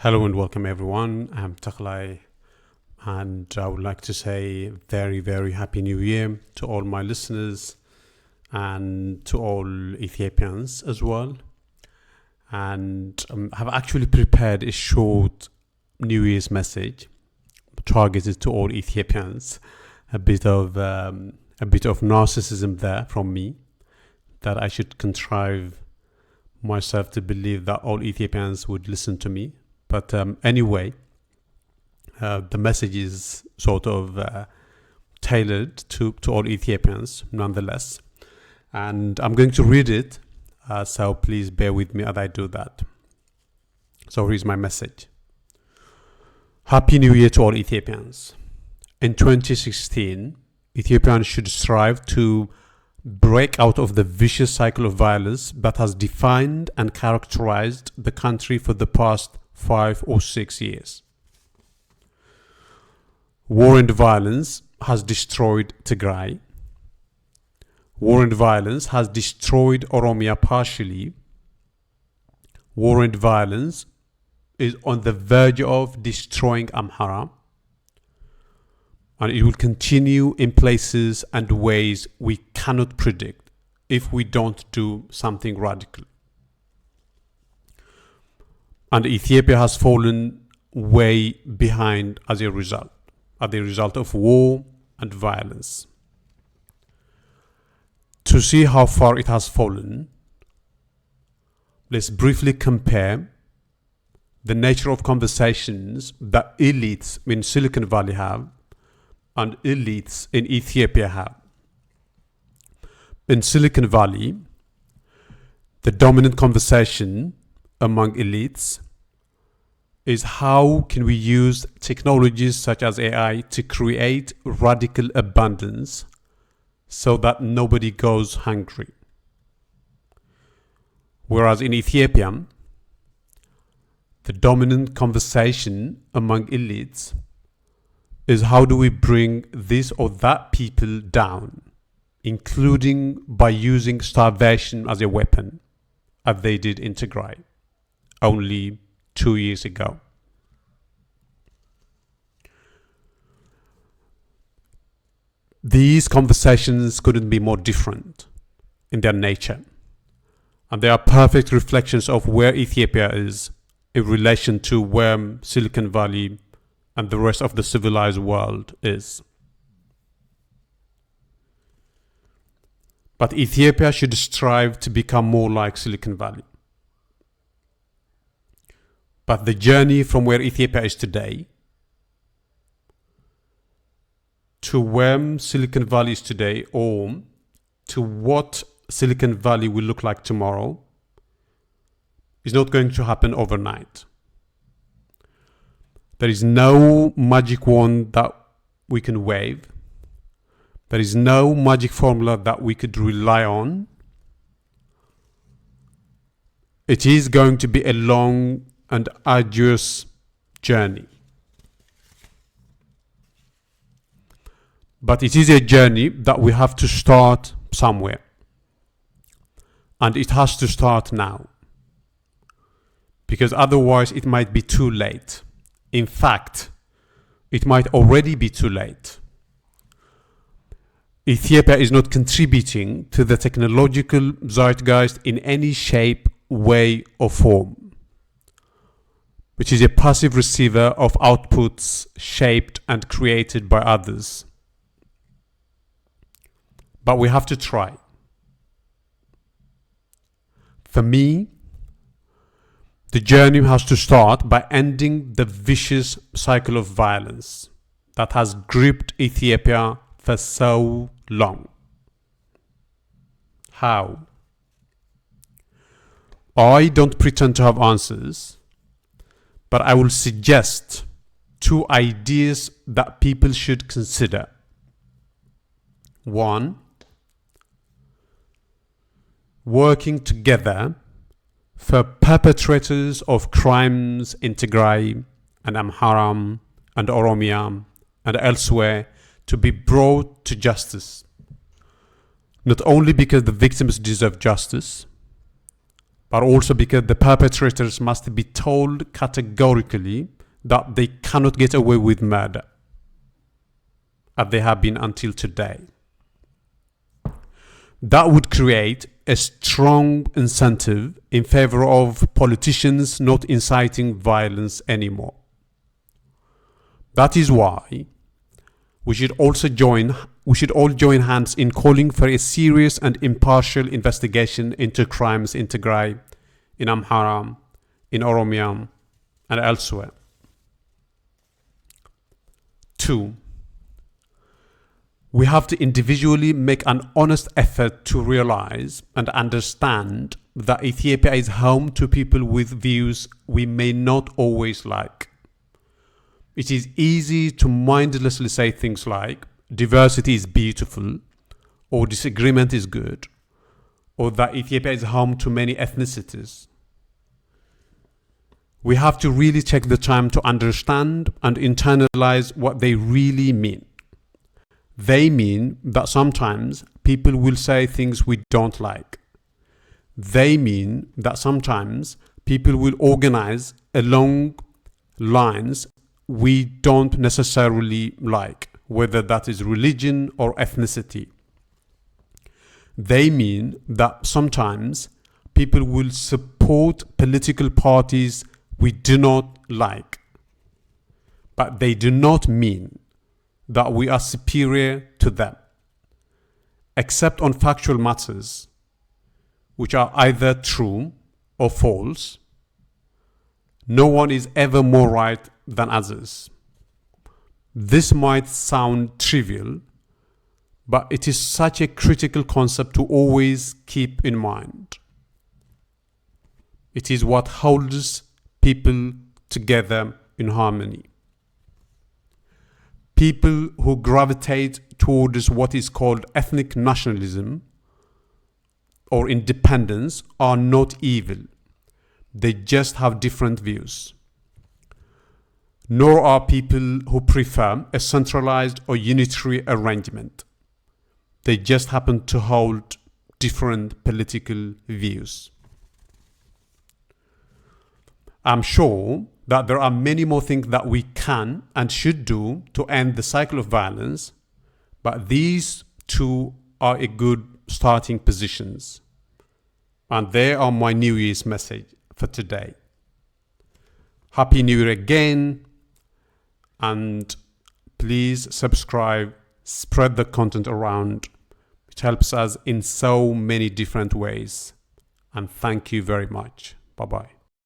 Hello and welcome everyone. I'm Taklai and I would like to say very, very happy new year to all my listeners and to all Ethiopians as well. And have actually prepared a short New Year's message targeted to all Ethiopians. A bit of narcissism there from me that I should contrive myself to believe that all Ethiopians would listen to me. But anyway, the message is sort of tailored to all Ethiopians nonetheless. And I'm going to read it, so please bear with me as I do that. So here's my message. Happy New Year to all Ethiopians. In 2016, Ethiopians should strive to break out of the vicious cycle of violence that has defined and characterized the country for the past 5 or 6 years. War and violence has destroyed Tigray. War and violence has destroyed Oromia partially. War and violence is on the verge of destroying Amhara. And it will continue in places and ways we cannot predict if we don't do something radical. And Ethiopia has fallen way behind as a result of war and violence. To see how far it has fallen, let's briefly compare the nature of conversations that elites in Silicon Valley have and elites in Ethiopia have. In Silicon Valley, the dominant conversation among elites is how can we use technologies such as AI to create radical abundance so that nobody goes hungry. Whereas in Ethiopia, the dominant conversation among elites is how do we bring this or that people down, including by using starvation as a weapon, as they did in Tigray only 2 years ago. These conversations couldn't be more different in their nature, and they are perfect reflections of where Ethiopia is in relation to where Silicon Valley and the rest of the civilized world is. But Ethiopia should strive to become more like Silicon Valley. But the journey from where Ethiopia is today to where Silicon Valley is today, or to what Silicon Valley will look like tomorrow, is not going to happen overnight. There is no magic wand that we can wave. There is no magic formula that we could rely on. It is going to be a long and arduous journey. But it is a journey that we have to start somewhere. And it has to start now. Because otherwise it might be too late. In fact, it might already be too late. Ethiopia is not contributing to the technological zeitgeist in any shape, way, or form, which is a passive receiver of outputs shaped and created by others. But we have to try. For me, the journey has to start by ending the vicious cycle of violence that has gripped Ethiopia for so long. How? I don't pretend to have answers, but I will suggest 2 ideas that people should consider. 1, working together for perpetrators of crimes in Tigray and Amhara and Oromia and elsewhere to be brought to justice. Not only because the victims deserve justice, but also because the perpetrators must be told categorically that they cannot get away with murder, as they have been until today. That would create a strong incentive in favor of politicians not inciting violence anymore. That is why we should all join hands in calling for a serious and impartial investigation into crimes in Tigray, in Amhara, in Oromia, and elsewhere. 2. We have to individually make an honest effort to realize and understand that Ethiopia is home to people with views we may not always like. It is easy to mindlessly say things like diversity is beautiful, or disagreement is good, or that Ethiopia is home to many ethnicities. We have to really take the time to understand and internalize what they really mean. They mean that sometimes people will say things we don't like. They mean that sometimes people will organize along lines we don't necessarily like, whether that is religion or ethnicity. They mean that sometimes people will support political parties we do not like. But they do not mean that we are superior to them, except on factual matters, which are either true or false. No one is ever more right than others. This might sound trivial, but it is such a critical concept to always keep in mind. It is what holds people together in harmony. People who gravitate towards what is called ethnic nationalism or independence are not evil. They just have different views. Nor are people who prefer a centralized or unitary arrangement. They just happen to hold different political views. I'm sure that there are many more things that we can and should do to end the cycle of violence, but these two are a good starting positions. And they are my New Year's message for today. Happy New Year again, and please subscribe, spread the content around. It helps us in so many different ways. And thank you very much. Bye-bye.